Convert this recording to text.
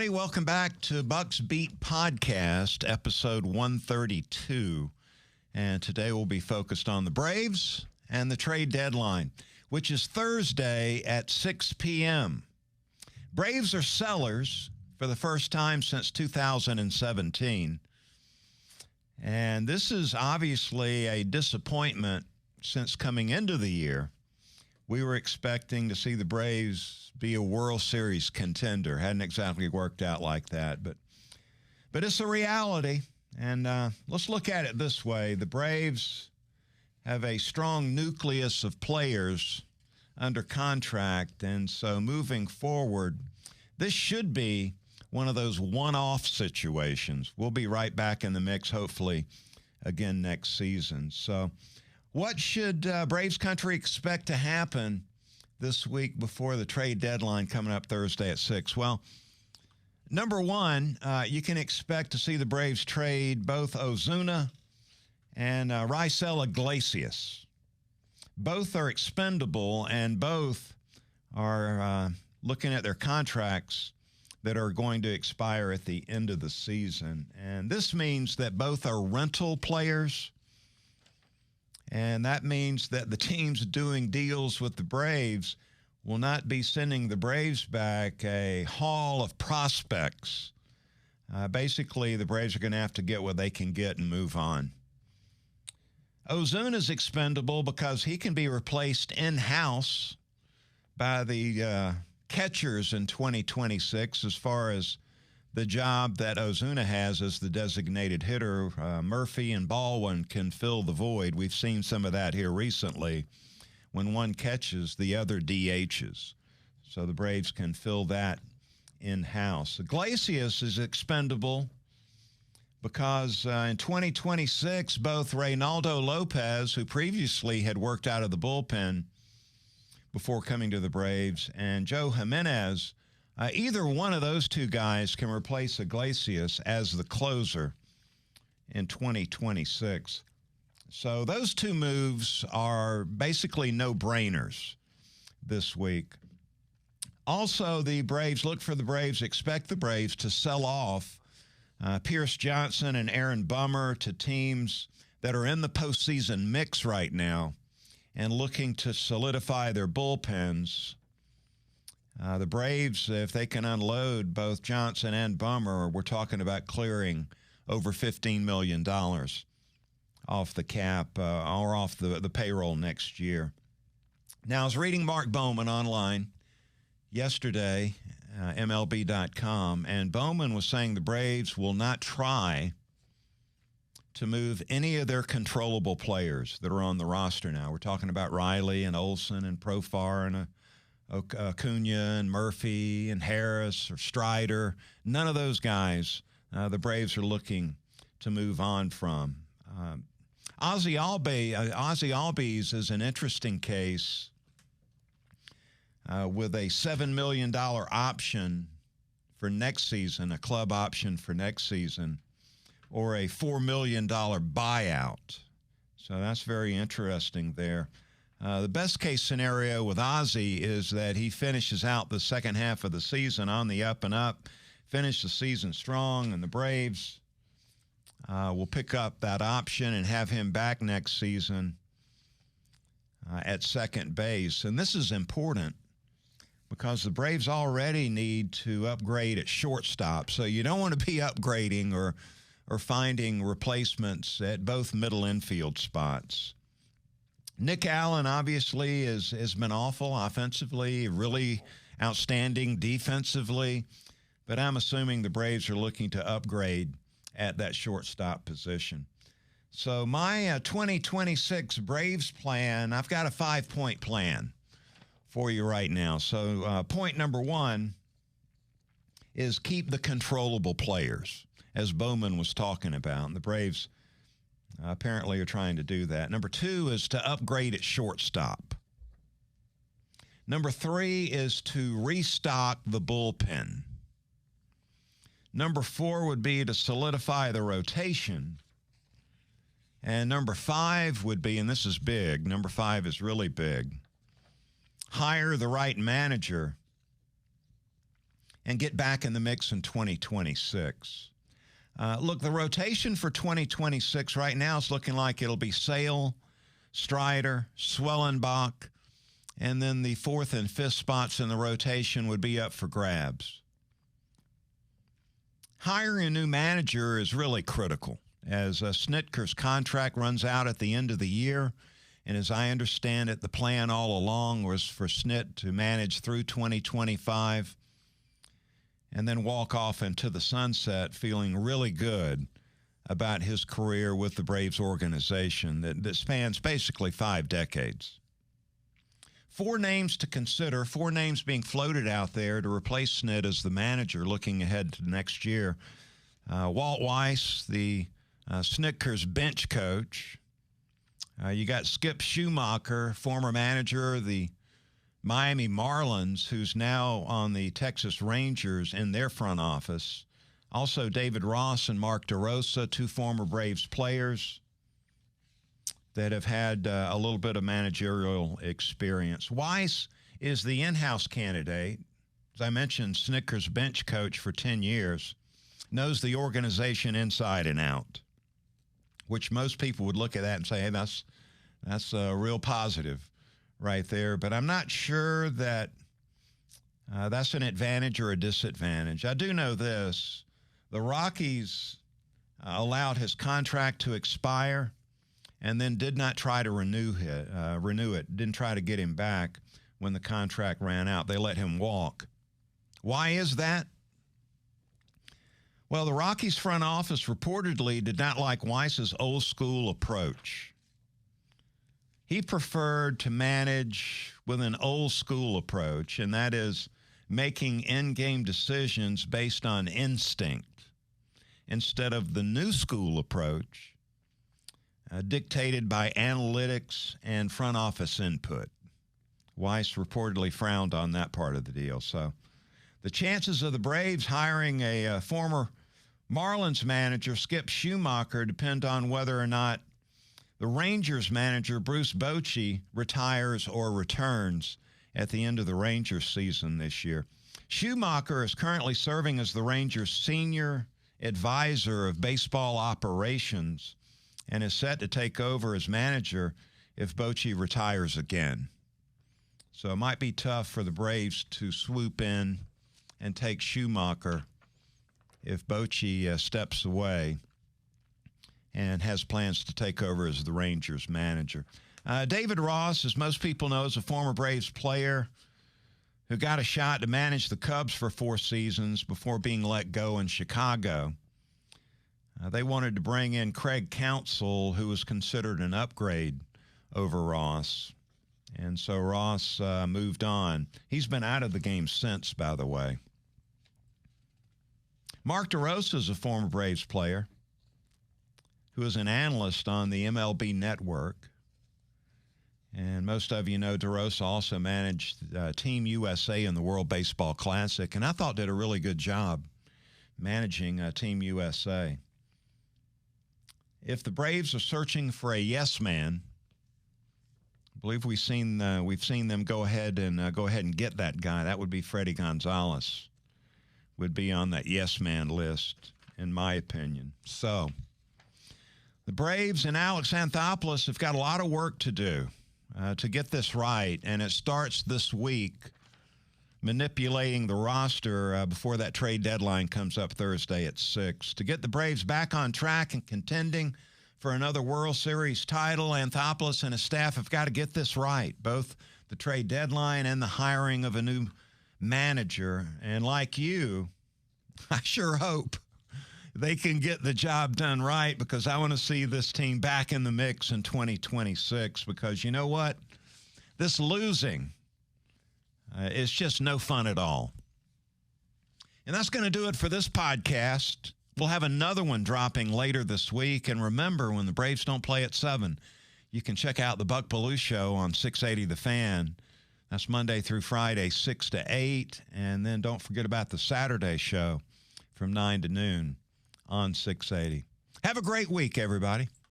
everybody. Welcome back to Bucks Beat Podcast, episode 132. And today we'll be focused on the Braves and the trade deadline, which is Thursday at 6 p.m. Braves are sellers for the first time since 2017. And this is obviously a disappointment since coming into the year. We were expecting to see the Braves be a World Series contender. Hadn't exactly worked out like that, but it's a reality. And let's look at it this way. The Braves have a strong nucleus of players under contract, and so moving forward, this should be one of those one-off situations. We'll be right back in the mix, hopefully, again next season. So what should Braves country expect to happen this week before the trade deadline coming up Thursday at 6? Well, number one, you can expect to see the Braves trade both Ozuna and Marcell Glacius. Both are expendable, and both are looking at their contracts that are going to expire at the end of the season. And this means that both are rental players, and that means that the teams doing deals with the Braves will not be sending the Braves back a haul of prospects. Basically, the Braves are going to have to get what they can get and move on. Ozuna is expendable because he can be replaced in-house by the catchers in 2026 as far as the job that Ozuna has as the designated hitter. Murphy and Baldwin can fill the void. We've seen some of that here recently. When one catches, the other DHs. So the Braves can fill that in-house. Glacius is expendable because in 2026, both Reynaldo Lopez, who previously had worked out of the bullpen before coming to the Braves, and Joe Jimenez, either one of those two guys can replace Glacius as the closer in 2026. So those two moves are basically no-brainers this week. Also, the Braves, expect the Braves to sell off Pierce Johnson and Aaron Bummer to teams that are in the postseason mix right now and looking to solidify their bullpens. The Braves, if they can unload both Johnson and Bummer, we're talking about clearing over $15 million off the cap or off the payroll next year. Now, I was reading Mark Bowman online yesterday, MLB.com, and Bowman was saying the Braves will not try to move any of their controllable players that are on the roster now. We're talking about Riley and Olson and Profar and Acuna and Murphy and Harris or Strider. None of those guys the Braves are looking to move on from. Ozzy Albies is an interesting case with a $7 million option for next season, a club option for next season, or a $4 million buyout. So that's very interesting there. The best case scenario with Ozzy is that he finishes out the second half of the season on the up and up, finish the season strong, and the Braves will pick up that option and have him back next season at second base. And this is important because the Braves already need to upgrade at shortstop. So you don't want to be upgrading or finding replacements at both middle infield spots. Nick Allen obviously has been awful offensively, really outstanding defensively, but I'm assuming the Braves are looking to upgrade at that shortstop position. So my 2026 Braves plan, I've got a 5-point plan for you right now. So point number one is keep the controllable players, as Bowman was talking about. And the Braves apparently are trying to do that. Number two is to upgrade at shortstop. Number three is to restock the bullpen. Number four would be to solidify the rotation. And number five would be, and this is big, number five is really big, hire the right manager and get back in the mix in 2026. Look, the rotation for 2026 right now is looking like it'll be Sale, Strider, Swellenbach, and then the fourth and fifth spots in the rotation would be up for grabs. Hiring a new manager is really critical, as Snitker's contract runs out at the end of the year. And as I understand it, the plan all along was for Snit to manage through 2025 and then walk off into the sunset feeling really good about his career with the Braves organization that spans basically 5 decades. 4 names to consider, 4 names being floated out there to replace Snit as the manager looking ahead to next year. Walt Weiss, the Snitker's bench coach. You got Skip Schumacher, former manager of the Miami Marlins, who's now on the Texas Rangers in their front office. Also, David Ross and Mark DeRosa, 2 former Braves players that have had a little bit of managerial experience. Weiss is the in-house candidate. As I mentioned, Snitker's bench coach for 10 years, knows the organization inside and out, which most people would look at that and say, hey, that's a real positive right there. But I'm not sure that that's an advantage or a disadvantage. I do know this. The Rockies allowed his contract to expire and then did not try to renew it, didn't try to get him back when the contract ran out. They let him walk. Why is that? Well, the Rockies front office reportedly did not like Weiss's old school approach. He preferred to manage with an old school approach, and that is making in-game decisions based on instinct instead of the new school approach dictated by analytics and front office input. Weiss reportedly frowned on that part of the deal. So the chances of the Braves hiring a former Marlins manager, Skip Schumacher, depend on whether or not the Rangers manager, Bruce Bochy, retires or returns at the end of the Rangers season this year. Schumacher is currently serving as the Rangers' senior advisor of baseball operations and is set to take over as manager if Bochy retires again. So it might be tough for the Braves to swoop in and take Schumacher if Bochy steps away and has plans to take over as the Rangers manager. David Ross, as most people know, is a former Braves player who got a shot to manage the Cubs for 4 seasons before being let go in Chicago. They wanted to bring in Craig Counsell, who was considered an upgrade over Ross. And so Ross moved on. He's been out of the game since, by the way. Mark DeRosa is a former Braves player who is an analyst on the MLB Network. And most of you know DeRosa also managed Team USA in the World Baseball Classic, and I thought did a really good job managing Team USA. If the Braves are searching for a yes man, I believe we've seen them go ahead and get that guy. That would be Freddie Gonzalez. Would be on that yes man list, in my opinion. So the Braves and Alex Anthopoulos have got a lot of work to do to get this right, and it starts this week manipulating the roster before that trade deadline comes up Thursday at 6. To get the Braves back on track and contending for another World Series title, Anthopoulos and his staff have got to get this right, both the trade deadline and the hiring of a new manager. And like you, I sure hope they can get the job done right, because I want to see this team back in the mix in 2026, because you know what? This losing it's just no fun at all. And that's going to do it for this podcast. We'll have another one dropping later this week. And remember, when the Braves don't play at 7, you can check out the Buck Belue Show on 680 The Fan. That's Monday through Friday, 6 to 8. And then don't forget about the Saturday show from 9 to noon on 680. Have a great week, everybody.